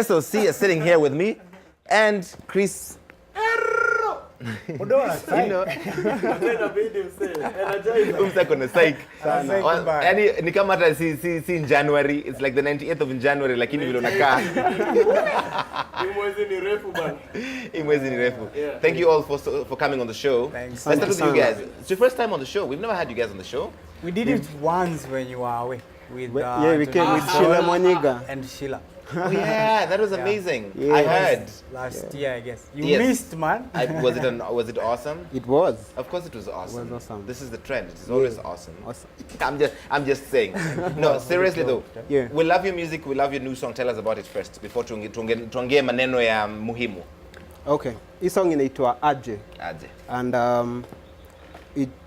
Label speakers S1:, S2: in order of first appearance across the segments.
S1: S.O.C is sitting here with me, and Kris Erroh. Ni kama hata si in January, it's like the 98th of January, lakini vile unakaa. Mwezi ni refu. Thank you all for coming on the show.
S2: Thanks.
S1: Let's start with you guys. It's your first time on the show. We've never had you guys on the show.
S2: We did it once when you were away.
S3: We came with Sheila Mwaniga
S2: and Sheila.
S1: Oh yeah, that was amazing. Yeah. I heard
S2: last year, I guess. You missed, man.
S1: Was it awesome?
S3: It was.
S1: Of course, it was awesome.
S3: It was awesome.
S1: This is the trend. It's always awesome. I'm just saying. No, seriously though.
S3: Yeah.
S1: We love your music. We love your new song. Tell us about it first before tuongee maneno ya muhimu.
S3: Okay. This song inaitwa Aje.
S1: Aje.
S3: And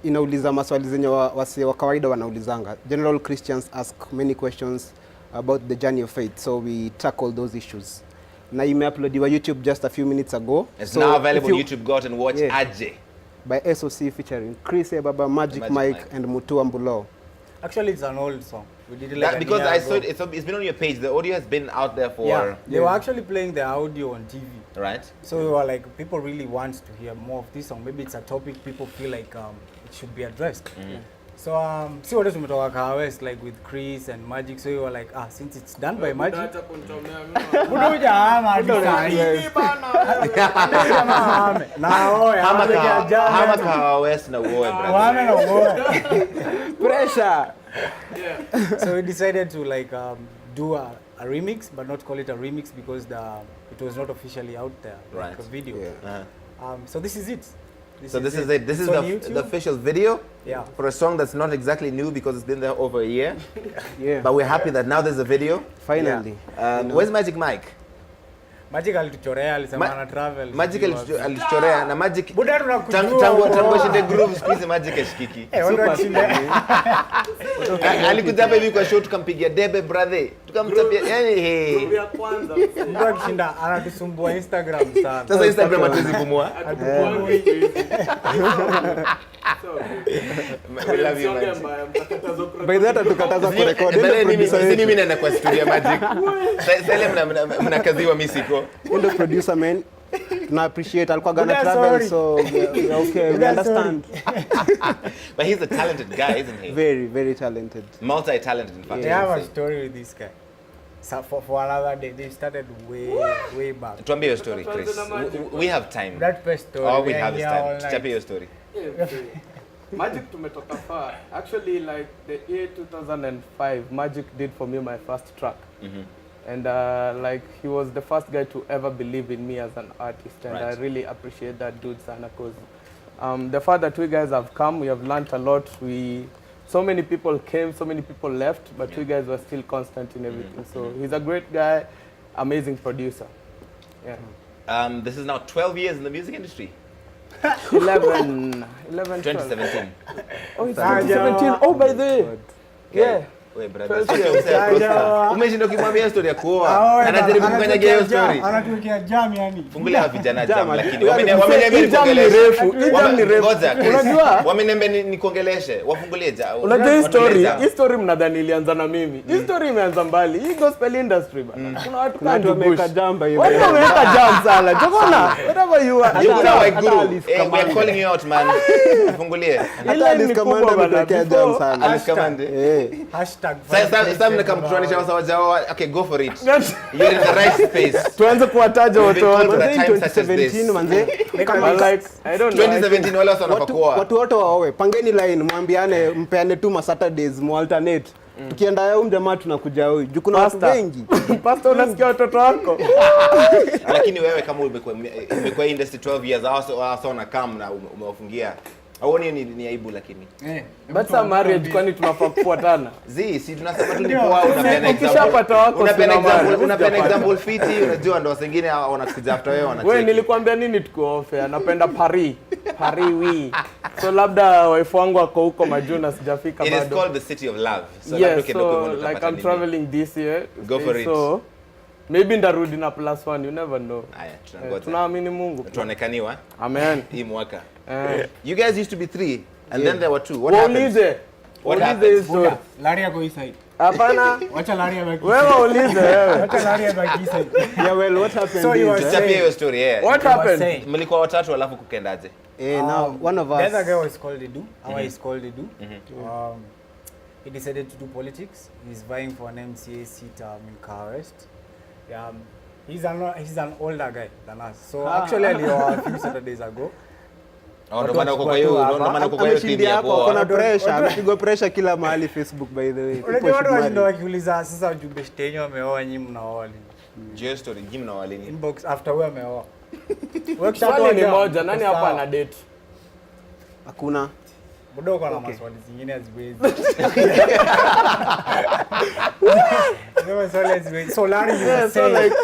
S3: inauliza maswali zenye wase wa kawaida wanaulizanga. General Christians ask many questions about the journey of faith, so we tackle those issues. Na imeuploadiwa YouTube just a few minutes ago.
S1: It's now available on YouTube. Go out and watch Aje
S3: by S.O.C featuring Kris Erroh, Majic Mike and Mutua Mbuloo.
S2: Actually, it's an old song. We did it like
S1: because I saw it's been on your page. The audio has been out there for.
S2: Yeah, they were actually playing the audio on TV.
S1: Right.
S2: So we were like, people really want to hear more of this song. Maybe it's a topic people feel like it should be addressed. So see what else we talk about West, like with Kris and Majic. So we were like, since it's done by Majic.
S3: Pressure.
S2: Yeah. So we decided to like do a remix, but not call it a remix because it was not officially out there, like a video. Yeah. So this is it. This is it.
S1: This is the official video for a song that's not exactly new because it's been there over a year. But we're happy that now there's a video.
S3: Finally.
S1: Where's Majic Mike?
S2: Majic alituchorea alisema ana travel.
S1: Majic alituchorea na Majic tangu shinde groove squeeze Majic ashikiki. Alikuja hapa hivi kwa show tukampigia debe brother. Tukamtapia yani groove ya kwanza.
S2: Ndio kishinda anatusumbua Instagram sana.
S1: Sasa Instagram hatuwezi kumua. We love you man.
S3: By that tukataza kurekodi.
S1: Mimi naenda kwa studio ya Majic. Sasa mnakaziwa misiko.
S3: The producer man, I appreciate alikuwa gonna travel, so okay, we understand.
S1: But he's a talented guy, isn't he?
S3: Very, very talented.
S1: Multi-talented, in fact.
S2: They have a story with this guy. So for another day, they started way back.
S1: Tell me your story, Kris. We have time.
S2: That first story.
S1: All we have is time. Tell me your story.
S4: Majic tumetoka far. Actually, like the year 2005, Majic did for me my first track. And like he was the first guy to ever believe in me as an artist, and I really appreciate that dude sana, because the fact that we guys have come, we have learned a lot. So many people came, so many people left, but we guys were still constant in everything. So he's a great guy, amazing producer. Yeah.
S1: This is now 12 years in the music industry.
S4: 11,
S1: 2017.
S4: Oh, it's 2017. Oh, by the way. Yeah.
S1: Wait, brother. Umeshinda ukimwambia story ya kuoa. Anajaribu kukanyagia hiyo story.
S2: Anatuwekea jam yani.
S1: Fungulia vijana jam lakini wameniambia nikuongeleshe. Jam ni refu. Unajua? Wameniambia nikuongeleshe. Wafungulie jam.
S4: Unajua hii story mnadhani ilianza na mimi. Hii story imeanza mbali. Hii gospel industry bana. Kuna watu
S3: wameweka jam hiyo.
S4: Watu wameweka jam sana. Jokona, whatever you are.
S1: You are like guru. We are calling you out man. Fungulie.
S3: Hata discommand ameweka jam sana.
S1: Discommand. Sasa mnakamtuanisha wasawajao. Okay, go for it. You're in the right space.
S4: Tuanze kuwataja watu wote.
S3: 2017 manze.
S4: Kama like I don't know.
S1: 2017 wale wanafakuwa.
S3: Watu wote waowe. Pangeni line, mwambiane mpeane tu ma Saturdays mu alternate. Tukienda yao mjamaa tunakuja huyu. Juu kuna watu wengi.
S4: Pastor unasikia watoto wako.
S1: Lakini wewe kama umekuwa industry 12 years hasa unakam na umewafungia. Hauoni ni aibu lakini.
S4: But some marriage kwani tunafaa kufuatana.
S1: Si tunasema tulipoa unapeana example.
S4: Ukishapata wako
S1: unapeana example fiti, unajua ndo wengine wanakuja after wewe wanacheka.
S4: Wewe nilikwambia nini tukuofe? Anapenda Paris oui. So labda wife wangu ako huko Majuna sijafika bado.
S1: It is called the city of love.
S4: So like I'm traveling this year.
S1: Go for it.
S4: So maybe ndarudi na +1, you never know.
S1: Haya, tunangoja.
S4: Tunaamini Mungu.
S1: Tuonekaniwa.
S4: Amen.
S1: Hii mwaka. You guys used to be 3 and then there were 2. What happened?
S4: What happened?
S2: Larry go inside.
S4: Hapana.
S2: Wacha Larry abaki.
S4: Wewe ulize wewe.
S2: Wacha Larry abaki.
S3: Yeah, well, what happened
S2: So you were
S3: is,
S1: Chapia hiyo story
S4: What
S2: You were
S4: happened?
S2: saying.
S1: Mlikuwa watatu alafu kukendaje?
S3: now one of
S2: The other guy
S3: us,
S2: was called Edu. Our is called Edu. He decided to do politics. He's vying for an MCA seat in Car West. He's an older guy than us. So actually, a few Saturdays ago.
S1: Ndio maana uko kwa hiyo team
S3: ameshindia
S1: ya
S3: hapo,
S1: poa.
S3: kuna pressure, amepigwa pressure kila mahali Facebook, by the way. People
S2: Unajua watu
S3: should
S2: washinda
S3: marry.
S2: wakiuliza sasa Jubeshtenyo ameoa nyinyi mnaoa lini?
S1: Jio story jim na walini.
S2: Inbox after wewe ameoa.
S4: Swali ni moja, nani hapa ana date?
S3: Hakuna.
S2: Bado uko na maswali zingine haziwezi. Ndio maswali haziwezi. So Larry, you were
S4: So
S2: saying,
S4: like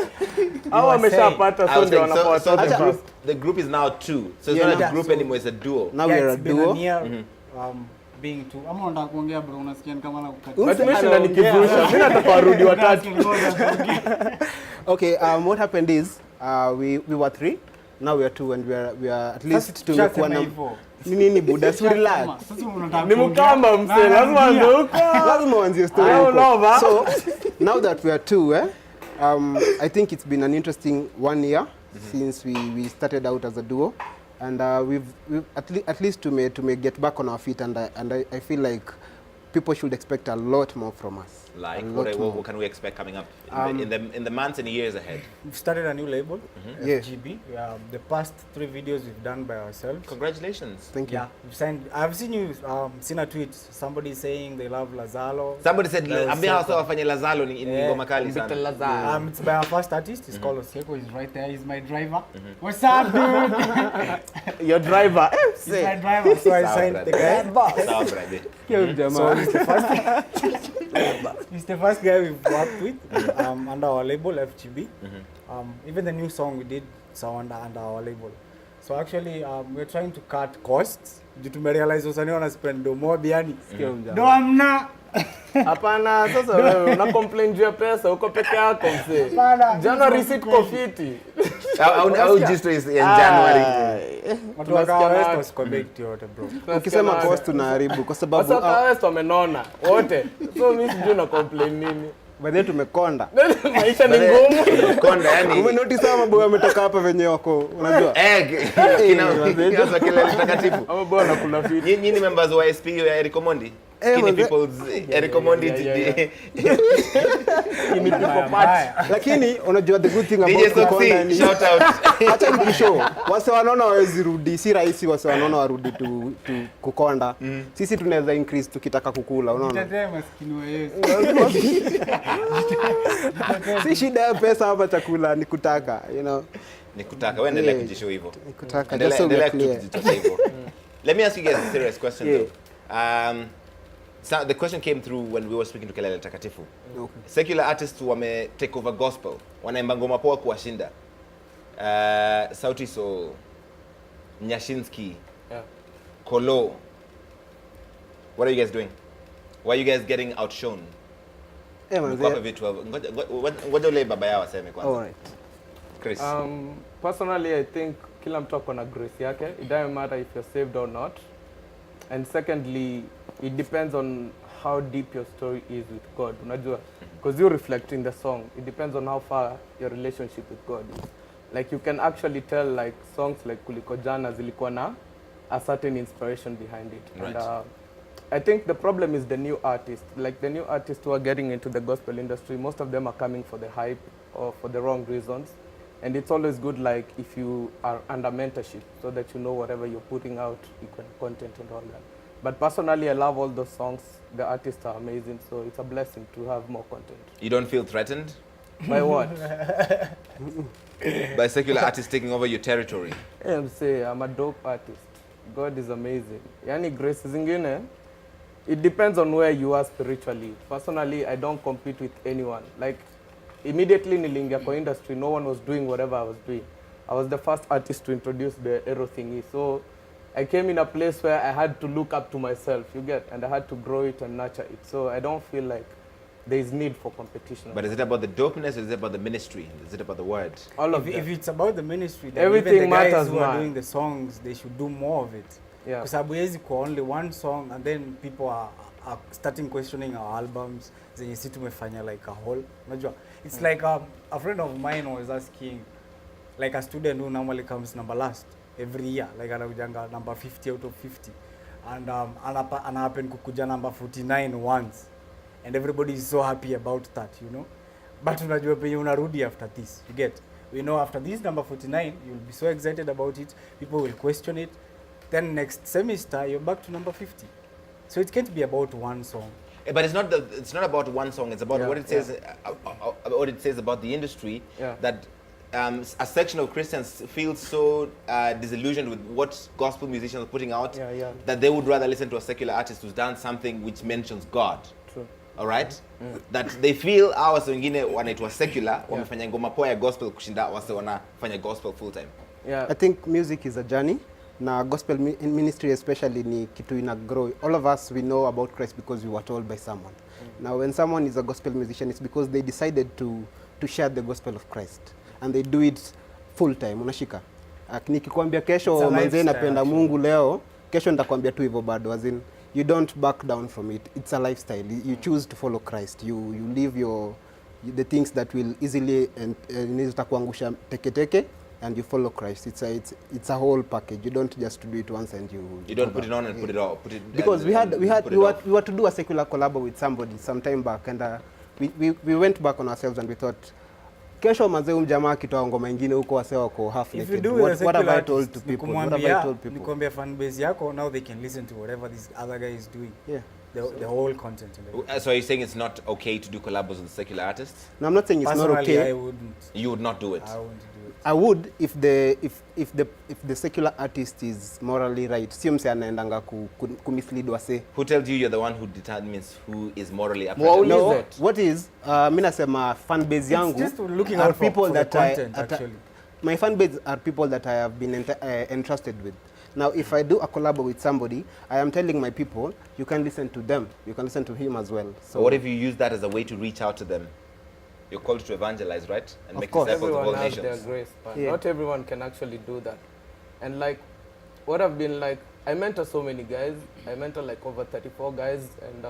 S4: hao wameshapata
S1: I
S4: so
S1: was
S4: ndio
S1: saying,
S4: wanakuwa
S1: so
S4: watoto.
S1: the group is now 2. So it's
S3: Yeah,
S1: not a
S2: yeah.
S1: group anymore, it's a duo.
S3: Now we are a
S2: it's been
S3: duo.
S2: near, being two. Ama unataka kuongea bro, unasikia ni kama nakukata.
S4: But mimi shinda nikivusha. Mimi nataka warudi watatu.
S3: Okay, what happened is we were 3, now we are 2, and we are at least tumekuwa na nini buda, so relax.
S2: Sasa unataka
S4: Ni mkamba mse, lazima ndoka.
S3: Lazima uanzie story
S4: I don't know,
S3: huko.
S4: ba.
S3: So now that we are 2, I think it's been an interesting 1 year since we started out as a duo, and we've at least to get back on our feet, and I feel like people should expect a lot more from us.
S1: Like,
S3: A lot more.
S1: what can we expect coming up in the months and years ahead?
S2: We've started a new label,
S3: Yeah.
S2: FGB. The past 3 videos we've done by ourselves.
S1: Congratulations.
S3: Thank you.
S2: Yeah, we've signed. I've seen you seen a tweet. Somebody saying they love Lazalo.
S1: Somebody said
S2: That was
S1: ambia
S2: Seko.
S1: hasa wafanye Lazalo ni ngoma kali sana.
S2: It's by our first artist. It's called Seko. He's right there. He's my driver. What's up, dude?
S4: Your driver.
S2: He's my driver. So I
S1: Sawa,
S2: signed the guy.
S1: Sawa, brother.
S2: So he's the first guy we've worked with under our label FGB. Even the new song we did so under our label. So actually we're trying to cut costs. Due to realize wasanii wana spend more biani. Ndo amna.
S4: Hapana, sasa wewe una complain juu ya pesa, uko peke yako mse. Jana receipt kwa fiti.
S1: Au just is in January.
S2: Watu wa Car West wasikwambie kitu yote bro.
S3: Ukisema cost tunaharibu kwa sababu
S4: Sasa Car West wamenona wote. So mimi sijui na complain nini.
S3: baadaye tumekonda.
S4: Maisha ni ngumu.
S1: Konda yani.
S3: Umenotice kama boy ametoka hapa venye wako, unajua?
S1: Kina kile takatifu.
S4: Ama bwana kuna fiti.
S1: Nyinyi members wa SP ya Eric Omondi. Skinny people's Eric Omondi.
S4: Skinny people party.
S3: Lakini unajua the good thing
S1: DJ
S3: about kukonda
S1: S.O.C,
S3: ni
S1: shout out.
S3: acha nikishow. Wase wanaona hawezi rudi, si rahisi wase wanaona warudi tu kukonda. Sisi tunaweza increase tukitaka kukula, unaona?
S2: Tetee maskini wa Yesu.
S3: Si shida ya pesa hapa, chakula ni kutaka, you know.
S1: Nikutaka wewe endelea kujishow hivyo.
S3: Nikutaka just so we are clear.
S1: hivyo. Let me ask you guys a serious question though. So the question came through when we were speaking to Kelele Takatifu.
S3: Okay.
S1: Secular artists wame take over gospel. Wanaimba ngoma poa kuwashinda. Sauti Sol, Nyashinsky, Kolo. What are you guys doing? Why are you guys getting outshone? Mkwape vitu ngoja ule baba yao aseme kwanza.
S3: All right.
S1: Kris.
S4: Personally I think kila mtu ako na grace yake. It doesn't matter if you're saved or not. And secondly, it depends on how deep your story is with God. Unajua, because you reflect in the song. It depends on how far your relationship with God is. Like you can actually tell like songs like Kuliko Jana zilikuwa na a certain inspiration behind it.
S1: Right.
S4: And I think the problem is the new artists. Like the new artists who are getting into the gospel industry, most of them are coming for the hype or for the wrong reasons. And it's always good like if you are under mentorship so that you know whatever you're putting out, equal content and all that. But personally, I love all those songs. The artists are amazing, so it's a blessing to have more content.
S1: You don't feel threatened
S4: By what?
S1: by secular artists taking over your territory?
S4: I'm saying I'm a dope artist. God is amazing. Yani grace zingine, it depends on where you are spiritually. Personally, I don't compete with anyone. Like immediately nilingia kwa industry, no one was doing whatever I was doing. I was the first artist to introduce the Erroh thingy. So I came in a place where I had to look up to myself, you get, and I had to grow it and nurture it. So I don't feel like there is need for competition.
S1: But is it about the dopeness or is it about the ministry? Is it about the word?
S4: All of
S2: If it's about the ministry, then
S4: Everything
S2: even the guys
S4: matters,
S2: who are
S4: man.
S2: doing the songs, they should do more of it.
S4: Yeah.
S2: Because Abuezi kwa only one song and then people are starting questioning our albums zenye si tumefanya like a whole unajua it's like a friend of mine was asking like a student who normally comes number last every year like anakujanga number 50 out of 50 and ana happen kukuja number 49 once and everybody is so happy about that, you know, but unajua penye unarudi after this, you get, we know after this number 49 you'll be so excited about it, people will question it, then next semester you're back to number 50. So it can't be about one song.
S1: But it's not about one song. It's about what it says. What it says about the industry.
S4: Yeah.
S1: That a section of Christians feel so disillusioned with what gospel musicians are putting out that they would rather listen to a secular artist who's done something which mentions God.
S4: True.
S1: All right. That they feel hours wengine wanaitwa secular wamefanya ngoma poa ya gospel kushinda wase wanafanya gospel full time.
S4: Yeah.
S3: I think music is a journey. Na gospel ministry especially ni kitu ina grow. All of us, we know about Christ because we were told by someone. Now when someone is a gospel musician, it's because they decided to share the gospel of Christ. And they do it full time. Unashika. Nikikwambia kesho manze napenda Mungu leo, kesho nitakwambia tu hivyo bado, as in you don't back down from it. It's a lifestyle. You choose to follow Christ. You leave the things that will easily and zitakuangusha teke and you follow Christ. It's a whole package. You don't just do it once and you
S1: don't put it on and put it off.
S3: Because we were to do a secular collab with somebody some time back, and we went back on ourselves and we thought, kesho manze jamaa kitoa ngoma nyingine huko wase wako half naked. What have I told to people? What have I told people?
S2: Nikwambia fan base yako, now they can listen to whatever this other guy is doing. Yeah. The whole content.
S1: So you're saying it's not okay to do collabs with secular artists?
S3: No, I'm not saying it's not okay.
S2: I wouldn't.
S1: You would not do it?
S2: I wouldn't do it.
S3: I would if the secular artist is morally right. Sio mse anaendanga kumislead wase.
S1: Who tells you you're the one who determines who is morally upright?
S3: No, what is mimi nasema fan base yangu
S2: just looking
S3: are
S2: out
S3: people
S2: for
S3: that
S2: the content, actually.
S3: My fan base are people that I have been entrusted with. Now, if I do a collab with somebody, I am telling my people, you can listen to them. You can listen to him as well. So
S1: what if you use that as a way to reach out to them? You're called to evangelize, right? And make disciples of all nations.
S4: Everyone has their grace, but not everyone can actually do that. And like, what I've been like, I mentor so many guys. I mentor like over 34 guys. And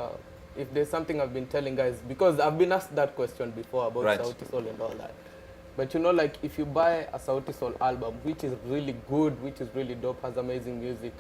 S4: if there's something I've been telling guys, because I've been asked that question before about S.O.C and all that. But you know, like, if you buy a S.O.C album, which is really good, which is really dope, has amazing music,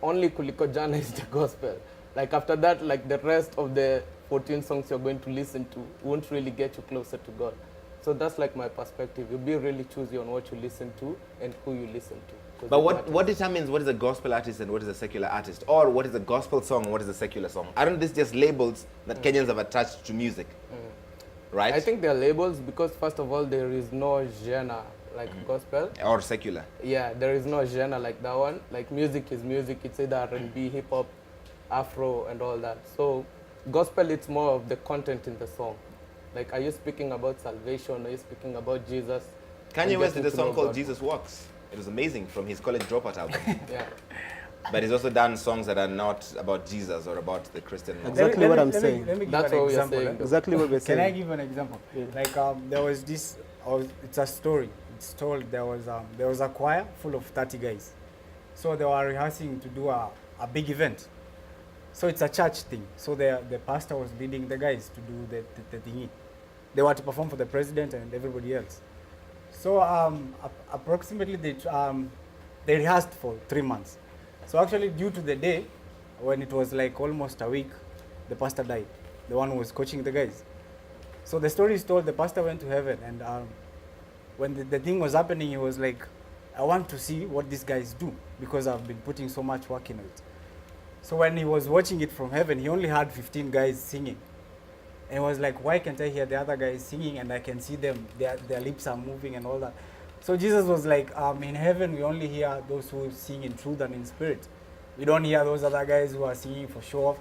S4: only Kuliko Jana is the gospel. Like, after that, like, the rest of the 14 songs you're going to listen to won't really get you closer to God. So that's like my perspective. You'll be really choosy on what you listen to and who you listen to.
S1: But what determines what is a gospel artist and what is a secular artist? Or what is a gospel song and what is a secular song? Aren't these just labels that Kenyans have attached to music? Right?
S4: I think they're labels because, first of all, there is no genre like gospel.
S1: Or secular.
S4: Yeah, there is no genre like that one. Like, music is music. It's either R&B, hip-hop, Afro, and all that. So, gospel, it's more of the content in the song. Like, are you speaking about salvation? Are you speaking about Jesus?
S1: Kanye West did a song called Jesus Walks. It was amazing, from his College Dropout album.
S4: Yeah.
S1: But he's also done songs that are not about Jesus or about the Christian.
S3: Exactly what I'm saying.
S2: Let me give
S4: That's
S2: an
S4: what
S2: example.
S4: we are saying.
S3: Exactly what we're saying.
S2: Can I give an example? Yeah. Like there was this, it's a story. It's told there was a choir full of 30 guys. So they were rehearsing to do a big event. So it's a church thing. So the pastor was leading the guys to do the thingy. They were to perform for the president and everybody else. So approximately they rehearsed for 3 months. So actually, due to the day, when it was like almost a week, the pastor died, the one who was coaching the guys. So the story is told, the pastor went to heaven, and when the thing was happening, he was like, I want to see what these guys do, because I've been putting so much work in it. So when he was watching it from heaven, he only had 15 guys singing. And he was like, why can't I hear the other guys singing and I can see them, their lips are moving and all that. So Jesus was like, in heaven we only hear those who sing in truth and in spirit. We don't hear those other guys who are singing for show off.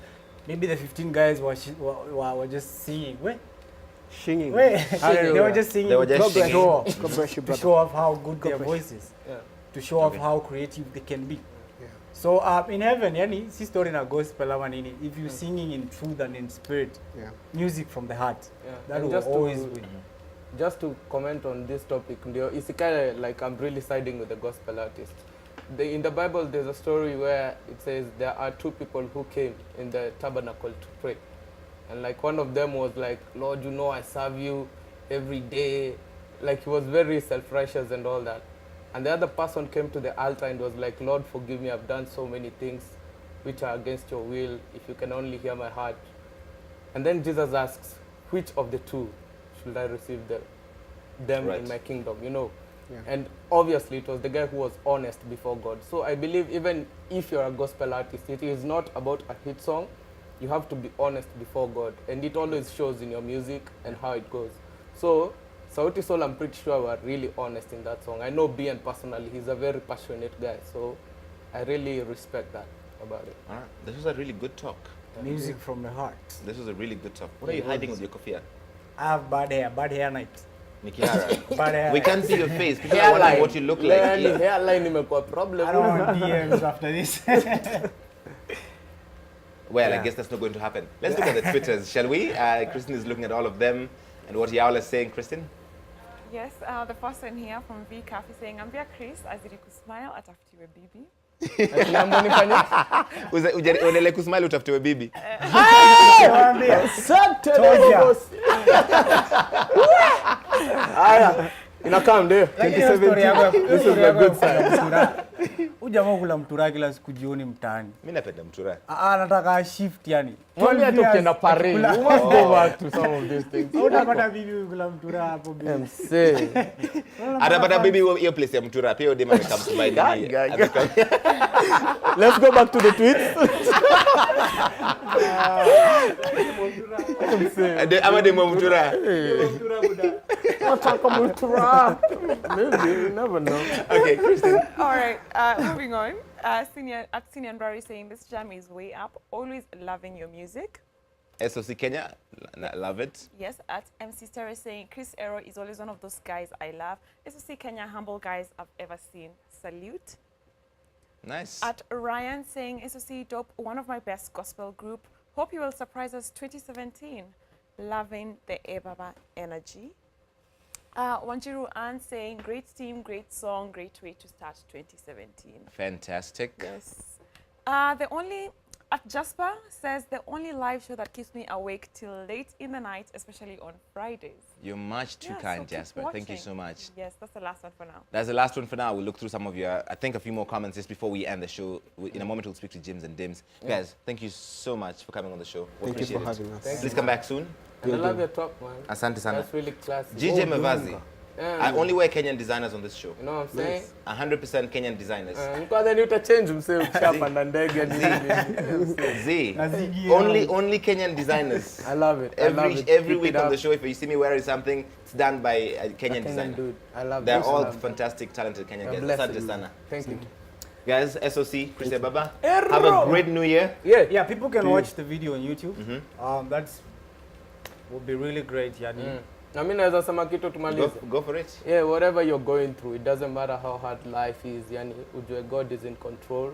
S2: Maybe the 15 guys were just singing.
S3: Singing.
S2: They were just singing
S1: to
S2: show off how good their voice is.
S4: Yeah.
S2: To show off how creative they can be.
S3: Yeah.
S2: So in heaven, yani, si story na gospel ama nini, if you're singing in truth and in spirit, music from the heart, that will always win.
S4: Just to comment on this topic, it's kind of like I'm really siding with the gospel artist. in the Bible, there's a story where it says there are two people who came in the tabernacle to pray. And like one of them was like, Lord, you know I serve you every day. Like he was very self-righteous and all that. And the other person came to the altar and was like, Lord, forgive me, I've done so many things which are against your will. If you can only hear my heart. And then Jesus asks, which of the two should I receive them in my kingdom, you know?
S3: Yeah.
S4: And obviously it was the guy who was honest before God. So I believe even if you're a gospel artist, it is not about a hit song. You have to be honest before God. And it always shows in your music and how it goes. So S.O.C, I'm pretty sure were really honest in that song. I know BN personally, he's a very passionate guy. So I really respect that about it.
S1: All right. This was a really good talk.
S2: Music from the heart.
S1: This was a really good talk. What are you hiding with your kofia?
S2: I have bad hair night.
S1: Nikihara.
S2: Bad hair.
S1: We can't see your face. People are wondering what you look like.
S4: Hairline imekuwa problem.
S2: I don't want DMs after this.
S1: Well, I
S2: Yeah.
S1: guess that's not going to happen. Let's look at the Twitters, shall we? Kristen is looking at all of them. And what Yaola is saying, Kristen?
S5: Yes, the first one here from V Cafe saying, ambia Kris azidi kusmile atafutiwe bibi.
S1: Uendelee kusmile utafutiwe bibi.
S4: Inakaa ndio 2017. This is a good sign.
S2: Ujamaa kula mtura kila siku jioni mtaani.
S1: Mimi napenda mtura.
S2: Anataka shift yani.
S4: Mwambie tu ukienda Paris. You must go back to some of these things.
S2: Utapata bibi kula mtura hapo bibi.
S4: MC.
S1: Atapata bibi hiyo place ya mtura. Pia Odema amekam kubaini.
S4: Let's go back to the tweets.
S1: Ama demo mtura.
S2: Mtura buda.
S4: Wataka mtura. Maybe, you never know.
S1: Okay, Kristen.
S5: All right, moving on. Senior Brary saying, this jam is way up. Always loving your music.
S1: S.O.C Kenya, love it.
S5: Yes, at MC Stereo saying, Kris Erroh is always one of those guys I love. S.O.C Kenya, humble guys I've ever seen. Salute.
S1: Nice.
S5: At Ryan saying, S.O.C dope, one of my best gospel group. Hope you will surprise us 2017. Loving the Ebaba energy. Wanjiru Ann saying, great team, great song, great way to start 2017.
S1: Fantastic.
S5: Yes. At Jasper says, the only live show that keeps me awake till late in the night, especially on Fridays.
S1: You're much too
S5: Yeah,
S1: kind,
S5: so keep
S1: Jasper. Thank you
S5: watching.
S1: so much.
S5: Yes, that's the last one for now.
S1: That's the last one for now. We'll look through some of your, I think, a few more comments just before we end the show. In a moment, we'll speak to Jims and Dims. Guys, thank you so much for coming on the show. We
S3: Thank you for
S1: appreciate it.
S3: having us.
S1: Please come back soon.
S4: And I love your talk, man.
S1: Asante sana.
S4: That's really classy.
S1: GJ Mavazi. I only wear Kenyan designers on this show.
S4: You know what I'm saying?
S1: 100% Kenyan designers.
S4: Because then you change himself ukishapanda ndege and
S1: Z.
S2: Nazigi
S1: Only Kenyan designers.
S4: I love it. I love it.
S1: Every
S4: Keep
S1: week
S4: it
S1: on
S4: up.
S1: the show, if you see me wearing something, it's done by a Kenyan designer.
S4: Dude. I love
S1: They're
S4: this.
S1: all
S4: I love
S1: fantastic, talented Kenyan
S4: God
S1: guys.
S4: bless
S1: Asante
S4: you.
S1: sana.
S4: Thank you.
S1: Guys, S.O.C, Kris Erroh.
S4: Erroh.
S1: Have a great new year.
S2: Yeah, people can watch the video on YouTube. That's would be really great, yani.
S4: Na mimi naweza sema kitu tumalize.
S1: Go for it.
S4: Yeah, whatever you're going through, it doesn't matter how hard life is. Yani, ujue God is in control.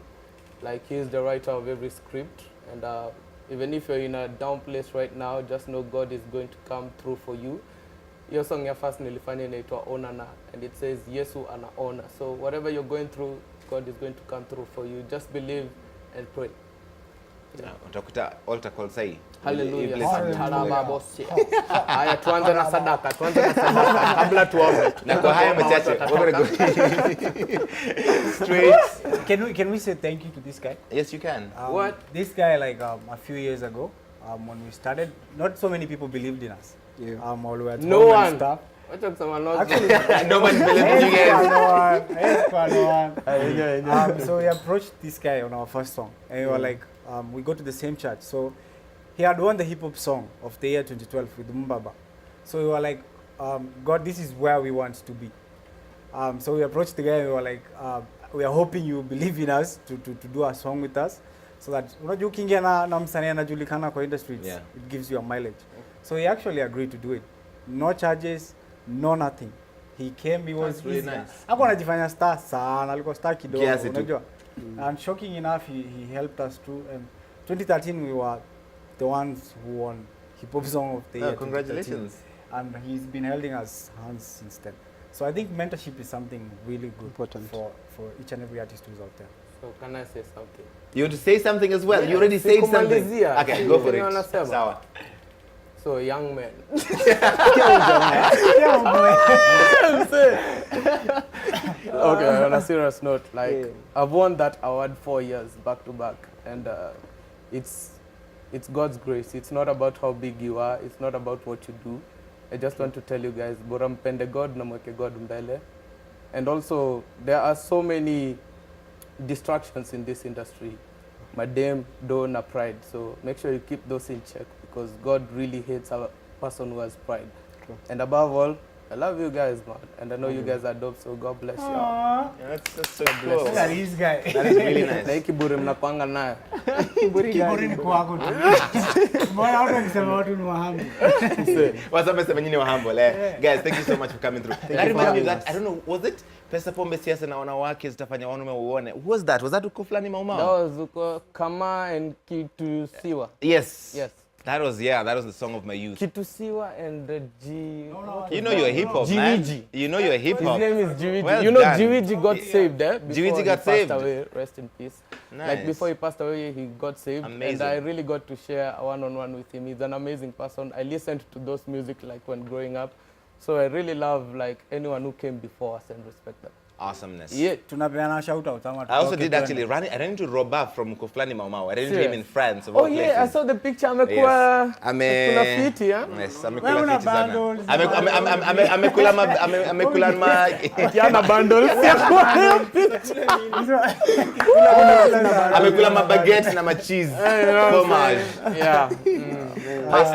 S4: Like He is the writer of every script, and even if you're in a down place right now, just know God is going to come through for you. Your song ya first nilifanya inaitwa Onana, and it says Yesu anaona. So whatever you're going through, God is going to come through for you. Just believe and pray.
S1: Utakuta altar call sahi.
S4: Hallelujah.
S1: Bless
S2: Hallelujah.
S4: Haya, tuanze na sadaka kabla tuombe.
S1: Na kwa haya machache, we're gonna go straight.
S2: Can we say thank you to this guy?
S1: Yes, you can.
S4: What?
S2: This guy, like a few years ago, when we started, not so many people believed in us.
S3: Yeah.
S2: While we were at
S4: No
S2: home
S4: one.
S2: and stuff.
S4: Wacha kusema no.
S2: Actually,
S1: No one believes you guys.
S2: no one. So we approached this guy on our first song, and we were like, we go to the same church. So he had won the hip hop song of the year 2012 with Mbaba. So we were like, God, this is where we want to be. So we approached the guy and we were like, we are hoping you believe in us to do a song with us, so that unajua ukiingia na msanii anajulikana kwa industry, it gives you a mileage. So he actually agreed to do it. No charges, no nothing. He came, he was
S1: really
S2: easy.
S1: nice.
S2: Hakuwa anajifanya star sana, alikuwa star kidogo,
S1: Kiasi tu.
S2: unajua. And shocking enough, he helped us too. And 2013 we were the ones who won hip hop song of the year.
S1: Congratulations.
S2: 2013. And he's been holding us hands since then. So I think mentorship is something really good
S3: Important.
S2: for each and every artist who's out there.
S4: So can I say something?
S1: You want to say something as well?
S4: Yeah,
S1: You already said something.
S4: sikumalizia.
S1: Okay, go for
S4: Ni
S1: it.
S4: wanasema.
S1: Sawa.
S4: So young men. Okay, on a serious note, like I've won that award 4 years back to back, and it's God's grace. It's not about how big you are. It's not about what you do. I just want to tell you guys, bora mpende God na mweke God mbele. And also, there are so many distractions in this industry. Madame, do na pride. So make sure you keep those in check because God really hates a person who has pride.
S3: True.
S4: And above all, I love you guys, man. And I know you guys are dope, so God bless you.
S2: Aww.
S1: Yeah, that's so cool.
S2: Look at this guy.
S1: That is really
S4: Na
S1: nice.
S4: hii kiburi mnakuanga nayo.
S2: Kiburi ni kwako tu. Mbona watu wakisema watu ni wahambi?
S1: What's up, Mr. Manyini wa Humble, eh? Guys, thank you so much for coming through. I remind you that, I don't know, was it Pesa Pombe Siasa na wanawake zitafanya wanaume uone? Who was that? Was that uko fulani
S4: That
S1: Maumau?
S4: was Kama and Kitusiwa.
S1: Yes.
S4: Yes.
S1: That was the song of my youth.
S4: Kitusiwa and G.
S1: You know you're hip hop, man.
S4: Jiwiji.
S1: You know you're hip
S4: His
S1: hop.
S4: name is Jiwiji.
S1: Well
S4: you know
S1: done.
S4: Jiwiji got saved, eh? Before
S1: Jiwiji got
S4: he
S1: saved.
S4: passed away. Rest in peace.
S1: Nice.
S4: Like before he passed away, he got saved.
S1: Amazing.
S4: And I really got to share a one-on-one with him. He's an amazing person. I listened to those music like when growing up. So I really love like anyone who came before us and respect them.
S1: Awesomeness.
S4: Yeah.
S2: Tunapeana shout out ama
S1: I also
S2: tutoke
S1: did actually
S2: twende.
S1: I ran into Robab from Koflani Maumau. I ran into him
S4: Serious?
S1: in France. Of
S4: Oh
S1: all
S4: yeah, I
S1: places.
S4: saw the picture. Amekuwa amekula fiti, yeah?
S1: Yes,
S2: Wewe
S1: amekula
S2: una
S1: fiti sana.
S2: bundles.
S1: Amekula
S4: Kiana bundles.
S1: amekula mabaguette na macheese. Fromage.
S4: Yeah.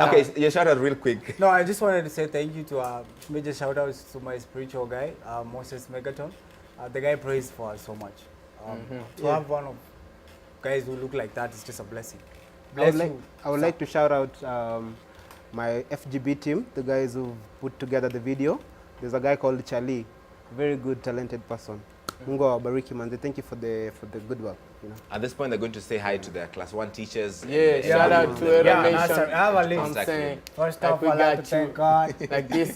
S1: Okay, your shout out real quick.
S2: No, I just wanted to say thank you to major shout outs to my spiritual guy, Moses Megaton. The guy prays for us so much. To have one of guys who look like that is just a blessing. Bless you.
S3: I would like to shout out my FGB team, the guys who put together the video. There's a guy called Charlie, very good, talented person. Mungu awabariki manze. Thank you for the good work. You know.
S1: At this point, they're going to say hi to their class 1 teachers.
S4: Yeah, shout out to Erroh
S2: Yeah,
S4: Nation.
S2: I have a list.
S4: I'm saying,
S2: First
S4: like
S2: off,
S4: we
S2: I'd like
S4: got
S2: to thank
S4: you.
S2: God.
S4: Like this.